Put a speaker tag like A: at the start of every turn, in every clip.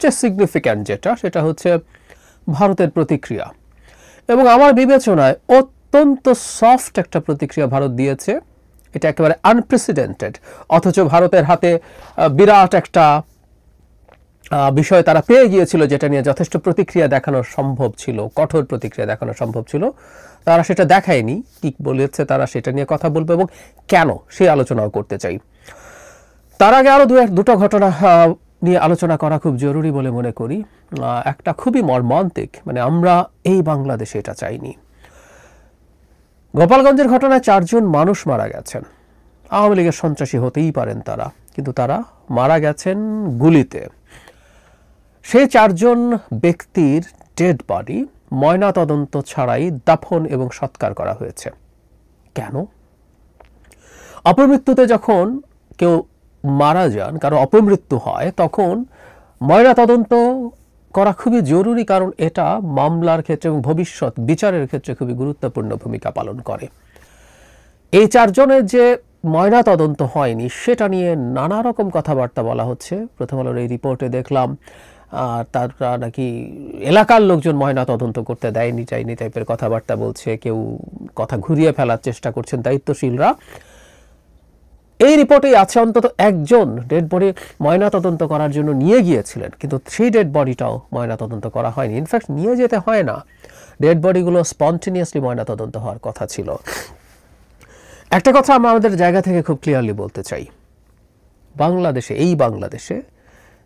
A: সবচেয়ে সিগনিফিক্যান্ট যেটা, সেটা হচ্ছে ভারতের প্রতিক্রিয়া। এবং আমার বিবেচনায় অত্যন্ত সফট একটা প্রতিক্রিয়া ভারত দিয়েছে। এটা একেবারে আনপ্রেসিডেন্টেড, অথচ ভারতের হাতে বিরাট একটা বিষয় তারা পেয়ে গিয়েছিল, যেটা নিয়ে যথেষ্ট প্রতিক্রিয়া দেখানো সম্ভব ছিল, কঠোর প্রতিক্রিয়া দেখানো সম্ভব ছিল। তারা সেটা দেখায়নি। কি বলেছে তারা সেটা নিয়ে কথা বলবো এবং কেন সেই আলোচনাও করতে চাই। তার আগে আরও দুটো ঘটনা নিয়ে আলোচনা করা খুব জরুরি বলে মনে করি। একটা খুবই মর্মান্তিক, মানে আমরা এই বাংলাদেশে এটা চাইনি। গোপালগঞ্জের ঘটনায় 4 জন মানুষ মারা গেছেন। আওয়ামী লীগের সন্ত্রাসী হতেই পারেন তারা, কিন্তু তারা মারা গেছেন গুলিতে। সেই 4 জন ব্যক্তির ডেড বডি ময়না তদন্ত ছাড়াই দাফন এবং সৎকার করা হয়েছে। কেন? অপমৃত্যুতে যখন কেউ মারা যান, কারো অপমৃত্যু হয়, তখন ময়না তদন্ত করা খুবই জরুরি, কারণ এটা মামলার ক্ষেত্রে এবং ভবিষ্যৎ বিচারের ক্ষেত্রে খুবই গুরুত্বপূর্ণ ভূমিকা পালন করে। এই 4 জনের যে ময়না তদন্ত হয়নি সেটা নিয়ে নানা রকম কথাবার্তা বলা হচ্ছে। প্রথম আলোর এই রিপোর্টে দেখলাম তারা নাকি এলাকার লোকজন ময়না তদন্ত করতে দেয়নি, চাইনি টাইপের কথাবার্তা বলছে। কেউ কথা ঘুরিয়ে ফেলার চেষ্টা করছেন দায়িত্বশীলরা। এই রিপোর্টেই আছে অন্তত একজন ডেড বডি ময়না তদন্ত করার জন্য নিয়ে গিয়েছিলেন, কিন্তু সেই ডেড বডিটাও ময়না তদন্ত করা হয়নি। ইনফ্যাক্ট নিয়ে যেতে হয় না, ডেড বডিগুলো স্পন্টেনিয়াসলি ময়না তদন্ত হওয়ার কথা ছিল। একটা কথা আমরা আমাদের জায়গা থেকে খুব ক্লিয়ারলি বলতে চাই, বাংলাদেশে, এই বাংলাদেশে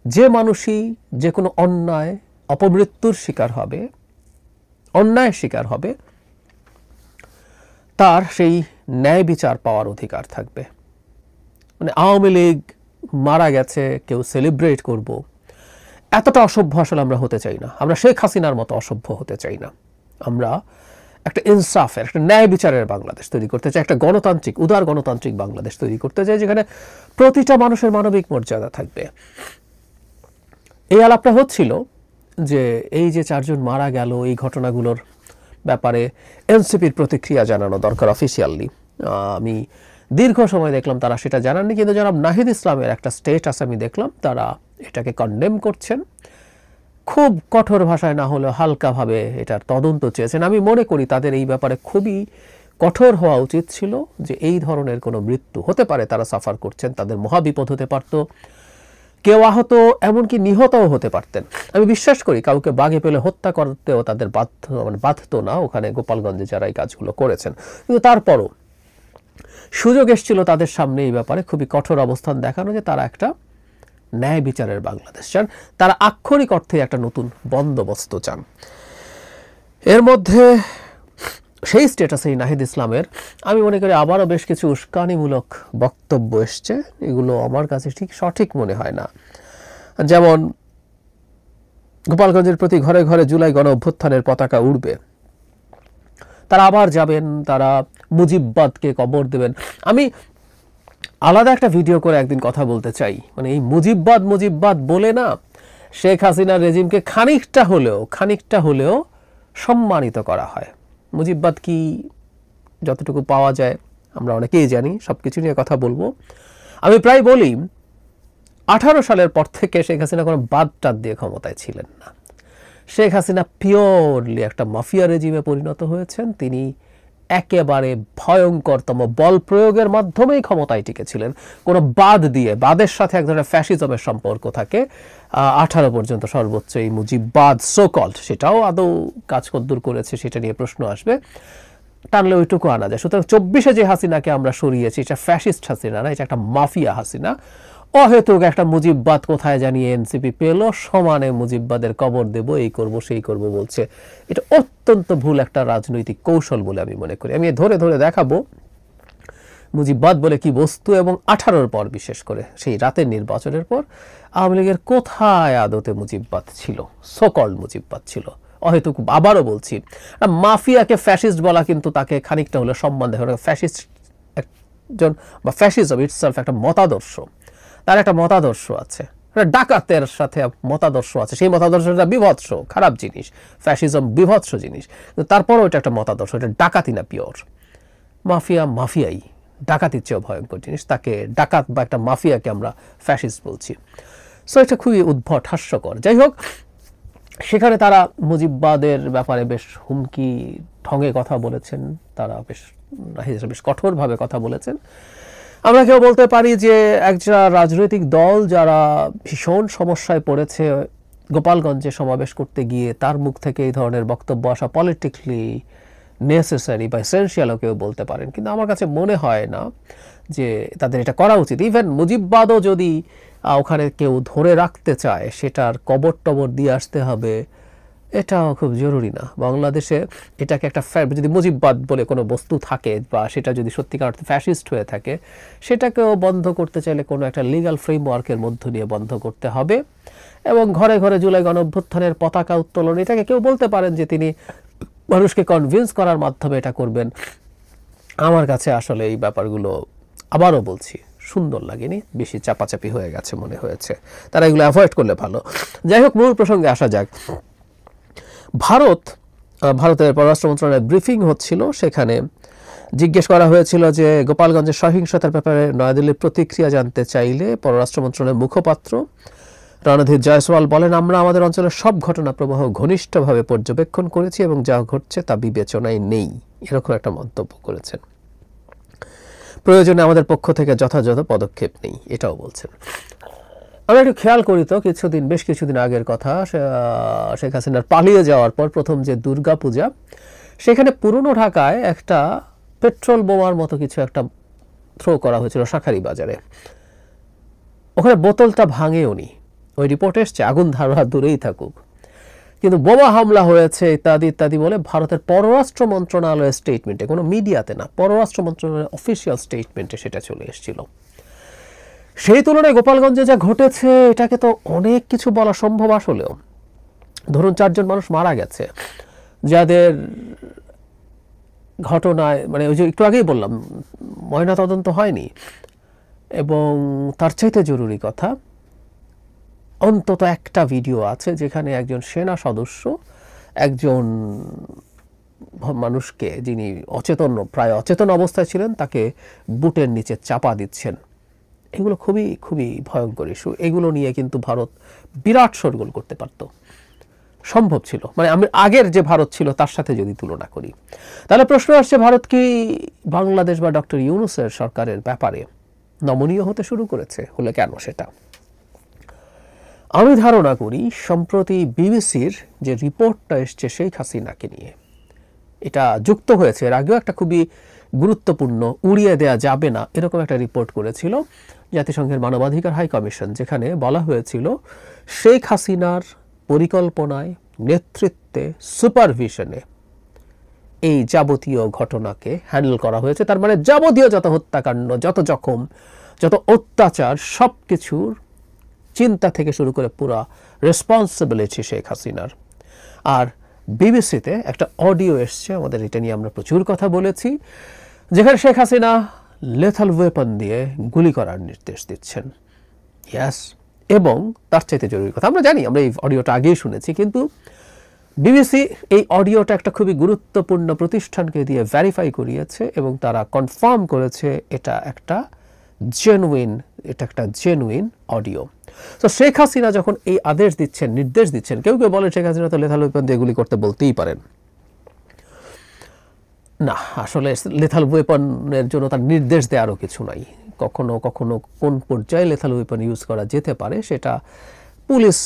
A: যে মানুষই যে কোনো অন্যায় অপমৃত্যুর শিকার হবে, অন্যায়ের শিকার হবে, তার সেই ন্যায় বিচার পাওয়ার অধিকার থাকবে। মানে আওয়ামী লীগ মারা গেছে কেউ সেলিব্রেট করব, এতটা অসভ্য আসলে আমরা হতে চাই না। আমরা শেখ হাসিনার মতো অসভ্য হতে চাই না। আমরা একটা ইনসাফের, একটা ন্যায় বিচারের বাংলাদেশ তৈরি করতে চাই, একটা গণতান্ত্রিক, উদার গণতান্ত্রিক বাংলাদেশ তৈরি করতে চাই, যেখানে প্রতিটা মানুষের মানবিক মর্যাদা থাকবে। এই আলাপটা হচ্ছিল যে এই যে 4 জন মারা গেল, এই ঘটনাগুলোর ব্যাপারে এনসিপির প্রতিক্রিয়া জানানো দরকার অফিসিয়ালি। আমি দীর্ঘ সময় দেখলাম তারা সেটা জানাননি, কিন্তু জনাব নাহিদ ইসলামের একটা স্টেটাস আমি দেখলাম, তারা এটাকে কন্ডেম করছেন। খুব কঠোর ভাষায় না হলেও হালকাভাবে এটার তদন্ত চেয়েছেন। আমি মনে করি তাদের এই ব্যাপারে খুবই কঠোর হওয়া উচিত ছিল, যে এই ধরনের কোনো মৃত্যু হতে পারে, তারা সাফার করছেন, তাদের মহাবিপদ হতে পারত, কেউ আহত, এমনকি নিহতও হতে পারতেন। আমি বিশ্বাস করি কাউকে বাগে পেলে হত্যা করতেও তাদের বাধ্য না, ওখানে গোপালগঞ্জে যারা এই কাজগুলো করেছেন। কিন্তু তারপরও সুযোগ এসেছিল তাদের সামনে এই ব্যাপারে খুবই কঠোর অবস্থান দেখানো, যে তারা একটা ন্যায় বিচারের বাংলাদেশ চান, তারা আক্ষরিক অর্থে একটা নতুন বন্দোবস্ত চান। এর মধ্যে সেই স্ট্যাটাসে নাহিদ ইসলামের আমি মনে করি আবারও বেশ কিছু উস্কানিমূলক বক্তব্য এসছে, এগুলো আমার কাছে ঠিক সঠিক মনে হয় না। যেমন গোপালগঞ্জের প্রতি ঘরে ঘরে জুলাই গণ অভ্যুত্থানের পতাকা উড়বে, তারা আবার যাবেন, তারা মুজিববাদকে কবর দেবেন। আমি আলাদা একটা ভিডিও করে একদিন কথা বলতে চাই, মানে এই মুজিববাদ বলে না শেখ হাসিনার রেজিমকে খানিকটা হলেও সম্মানিত করা হয়। মুজিববাদ কি যতটুকু পাওয়া যায় আমরা অনেকেই জানি, সব কিছু নিয়ে কথা বলবো। আমি প্রায় বলি 18 সালের পর থেকে শেখ হাসিনা কোনো বাদ-টাদ দিয়ে ক্ষমতায় ছিলেন না। শেখ হাসিনা পিওরলি একটা মাফিয়া রেজিমে পরিণত হয়েছেন। তিনি একেবারে ভয়ঙ্করতম বল প্রয়োগের মাধ্যমেই ক্ষমতায় টিকেছিলেন। কোনো বাদের সাথে এক ধরনের ফ্যাসিজমের সম্পর্ক থাকে। 18 পর্যন্ত সর্বোচ্চ এই মুজিববাদ সোকল্ড, সেটাও আদৌ কাজ কদ্দূর করেছে সেটা নিয়ে প্রশ্ন আসবে, টানলে ওইটুকু আনা যায়। সুতরাং 24-এ যে হাসিনাকে আমরা সরিয়েছি, এটা ফ্যাসিস্ট হাসিনা না, এটা একটা মাফিয়া হাসিনা। অহেতুক একটা মুজিববাদ কোথায় জানিয়ে এনসিপি পেল, সমানে মুজিববাদের কবর দেব, এই করব সেই করব বলছে। এটা অত্যন্ত ভুল একটা রাজনৈতিক কৌশল বলে আমি মনে করি। আমি ধরে ধরে দেখাবো মুজিববাদ বলে কি বস্তু, এবং 18-র পর, বিশেষ করে সেই রাতের নির্বাচনের পর আওয়ামী লীগের কোথায় আদতে মুজিববাদ ছিল, সোকল্ড মুজিববাদ ছিল। অহেতুক আবারও বলছি, মাফিয়াকে ফ্যাসিস্ট বলা কিন্তু তাকে খানিকটা হলে সম্মান দেয়। ফ্যাসিস্ট একজন, বা ফ্যাসিজম ইটসেলফ একটা মতাদর্শ, তার একটা মতাদর্শ আছে, ডাকাতের সাথে মতাদর্শ আছে। সেই মতাদর্শটা বিভৎস, খারাপ জিনিস, ফ্যাসিজম বিভৎস জিনিস, কিন্তু তারপরও এটা একটা মতাদর্শ, এটা ডাকাতি না পিওর। মাফিয়াই ডাকাতির চেয়েও ভয়ঙ্কর জিনিস, তাকে ডাকাত বা একটা মাফিয়াকে আমরা ফ্যাসিস্ট বলছি। সো এটা খুবই উদ্ভট, হাস্যকর। যাই হোক, সেখানে তারা মুজিববাদের ব্যাপারে বেশ হুমকি ঢঙে কথা বলেছেন, তারা বেশ কঠোরভাবে কথা বলেছেন। আমরা কেউ বলতে পারি যে একটা রাজনৈতিক দল যারা ভীষণ সমস্যায় পড়েছে, গোপালগঞ্জে সমাবেশ করতে গিয়ে তার মুখ থেকে এই ধরনের বক্তব্য আসা পলিটিক্যালি নেসেসারি বা এসেনশিয়ালও কেউ বলতে পারেন, কিন্তু আমার কাছে মনে হয় না যে তাদের এটা করা উচিত। ইভেন মুজিববাদও যদি ওখানে কেউ ধরে রাখতে চায়, সেটার কবর টবর দিয়ে আসতে হবে, এটাও খুব জরুরি না। বাংলাদেশে এটাকে একটা যদি মুজিববাদ বলে কোনো বস্তু থাকে বা সেটা যদি সত্যিকার অর্থে ফ্যাসিস্ট হয়ে থাকে, সেটাকেও বন্ধ করতে চাইলে কোনো একটা লিগ্যাল ফ্রেমওয়ার্কের মধ্য দিয়ে বন্ধ করতে হবে। এবং ঘরে ঘরে জুলাই গণঅভ্যুত্থানের পতাকা উত্তোলন, এটাকে কেউ বলতে পারেন যে তিনি মানুষকে কনভিন্স করার মাধ্যমে এটা করবেন। আমার কাছে আসলে এই ব্যাপারগুলো, আবারও বলছি, সুন্দর লাগেনি, বেশি চাপাচাপি হয়ে গেছে মনে হয়েছে, তারা এগুলো অ্যাভয়েড করলে ভালো। যাই হোক, মূল প্রসঙ্গে আসা যাক। ভারতের পররাষ্ট্র মন্ত্রণালয়ের ব্রিফিং হচ্ছিল, সেখানে জিজ্ঞেস করা হয়েছিল যে গোপালগঞ্জের সহিংসতার ব্যাপারে নয়াদিল্লির প্রতিক্রিয়া জানতে চাইলে পররাষ্ট্র মন্ত্রণালয়ের মুখপাত্র রণধীর জয়সওয়াল বলেন, আমরা আমাদের অঞ্চলের সব ঘটনা প্রবাহ ঘনিষ্ঠভাবে পর্যবেক্ষণ করেছি এবং যা ঘটছে তা বিবেচনায় নেই, এরকম একটা মন্তব্য করেছেন। প্রয়োজনে আমাদের পক্ষ থেকে যথাযথ পদক্ষেপ নেই, এটাও বলছেন। আমরা একটু খেয়াল করি তো, বেশ কিছুদিন আগের কথা, শেখ হাসিনার পালিয়ে যাওয়ার পর প্রথম যে দুর্গা পূজা, সেখানে পুরনো ঢাকায় একটা পেট্রোল বোমার মতো কিছু একটা থ্রো করা হয়েছিল শাঁখারী বাজারে। ওখানে বোতলটা ভাঙেও নি, ওই রিপোর্ট এসছে, আগুন ধারা দূরেই থাকুক, কিন্তু বোমা হামলা হয়েছে ইত্যাদি ইত্যাদি বলে ভারতের পররাষ্ট্র মন্ত্রণালয়ের স্টেটমেন্টে, কোনো মিডিয়াতে না, পররাষ্ট্র মন্ত্রণালয়ের অফিসিয়াল স্টেটমেন্টে সেটা চলে এসেছিল। সেই তুলনায় গোপালগঞ্জে যা ঘটেছে, এটাকে তো অনেক কিছু বলা সম্ভব আসলেও। ধরুন 4 জন মানুষ মারা গেছে, যাদের ঘটনায় মানে ওই যে একটু আগেই বললাম ময়নাতদন্ত হয়নি, এবং তার চাইতে জরুরি কথা, অন্তত একটা ভিডিও আছে যেখানে একজন সেনা সদস্য একজন মানুষকে, যিনি প্রায় অচেতন অবস্থায় ছিলেন, তাকে বুটের নিচে চাপা দিচ্ছেন। এগুলো খুবই খুবই ভয়ঙ্কর ইস্যু। এগুলো নিয়ে কিন্তু ভারত বিরাট শোরগোল করতে পারত, সম্ভব ছিল, মানে আমি আগের যে ভারত ছিল তার সাথে যদি তুলনা করি। তাহলে প্রশ্ন আসছে, ভারত কি বাংলাদেশ বা ডক্টর ইউনূসের সরকারের ব্যাপারে নমনীয় হতে শুরু করেছে? হলে কেন সেটা? আমি ধারণা করি সম্প্রতি বিবিসির যে রিপোর্টটা এসছে শেখ হাসিনাকে নিয়ে, এটা যুক্ত হয়েছে, এর আগেও একটা খুবই গুরুত্বপূর্ণ, উড়িয়ে দেয়া যাবে না এরকম একটা রিপোর্ট করেছিল জাতিসংঘের মানবাধিকার হাই কমিশন, যেখানে বলা হয়েছিল শেখ হাসিনার পরিকল্পনায়, নেতৃত্বে, সুপারভিশনে এই যাবতীয় ঘটনাকে হ্যান্ডেল করা হয়েছে। তার মানে যাবতীয় যত হত্যাকাণ্ড, যত জখম, যত অত্যাচার, সব কিছুর চিন্তা থেকে শুরু করে পুরা রেসপন্সিবিলিটি শেখ হাসিনার। আর বিবিসিতে একটা অডিও এসছে, আমাদের এটা নিয়ে আমরা প্রচুর কথা বলেছি, যেখানে শেখ হাসিনা লেথাল ওয়েপন দিয়ে গুলি করার নির্দেশ দিচ্ছেন। ইয়াস, এবং তার চাইতে জরুরি কথা, আমরা জানি, আমরা এই অডিওটা আগেই শুনেছি, কিন্তু বিবিসি এই অডিওটা একটা খুবই গুরুত্বপূর্ণ প্রতিষ্ঠানকে দিয়ে ভেরিফাই করিয়েছে এবং তারা কনফার্ম করেছে এটা একটা জেনুইন অডিও। তো শেখ হাসিনা যখন এই আদেশ দিচ্ছেন, নির্দেশ দিচ্ছেন, কেউ কেউ বলে শেখ হাসিনা তো লেথাল ওয়েপন দিয়ে গুলি করতে বলতেই পারেন না, আসলে লেথাল ওয়েপনের জন্য তার নির্দেশ দেওয়ারও কিছু নাই। কখনো কখনো কোন পর্যায়ে লেথাল ওয়েপন ইউজ করা যেতে পারে সেটা পুলিশ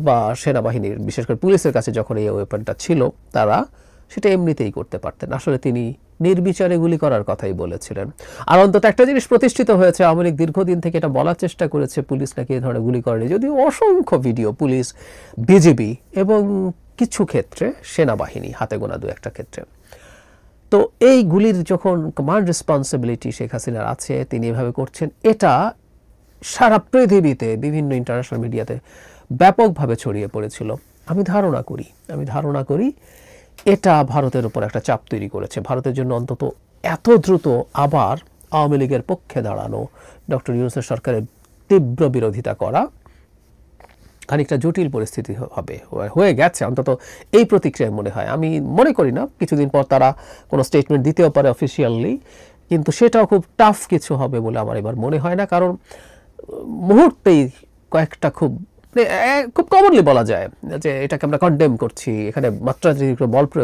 A: বা সেনাবাহিনীর, বিশেষ করে পুলিশের কাছে যখন এই ওয়েপনটা ছিল, তারা সেটা এমনিতেই করতে পারতেন। আসলে তিনি নির্বিচারে গুলি করার কথাই বলেছিলেন। আর অন্তত একটা জিনিস প্রতিষ্ঠিত হয়েছে, আওয়ামী লীগ দীর্ঘদিন থেকে এটা বলার চেষ্টা করেছে পুলিশ নাকি এই ধরনের গুলি করেনি, যদিও অসংখ্য ভিডিও পুলিশ, বিজিবি এবং কিছু ক্ষেত্রে সেনাবাহিনী, হাতে গোনা 2-1টা ক্ষেত্রে। তো এই গুলির যখন কমান্ড রেসপন্সিবিলিটি শেখ হাসিনার আছে, তিনি এভাবে করছেন, এটা সারা পৃথিবীতে বিভিন্ন ইন্টারন্যাশনাল মিডিয়াতে ব্যাপকভাবে ছড়িয়ে পড়েছিল। আমি ধারণা করি এটা ভারতের উপর একটা চাপ তৈরি করেছে। ভারতের জন্য অন্তত এত দ্রুত আবার আওয়ামী লীগের পক্ষে দাঁড়ানো, ডক্টর ইউনূসের সরকারের তীব্র বিরোধিতা করা খানিকটা জটিল পরিস্থিতি হয়ে গেছে, অন্তত এই প্রতিক্রিয়ায় মনে হয়। আমি মনে করি না কিছুদিন পর তারা কোনো স্টেটমেন্ট দিতেও পারে অফিসিয়ালি, কিন্তু সেটাও খুব টাফ কিছু হবে বলে আমার এবার মনে হয় না, কারণ মুহূর্তেই কয়েকটা খুব খুব কমনলি বলা যায় যে এটাকে আমরা কন্ডেম করছি, এখানে মাত্রাতিরিক্ত বল প্রয়োগ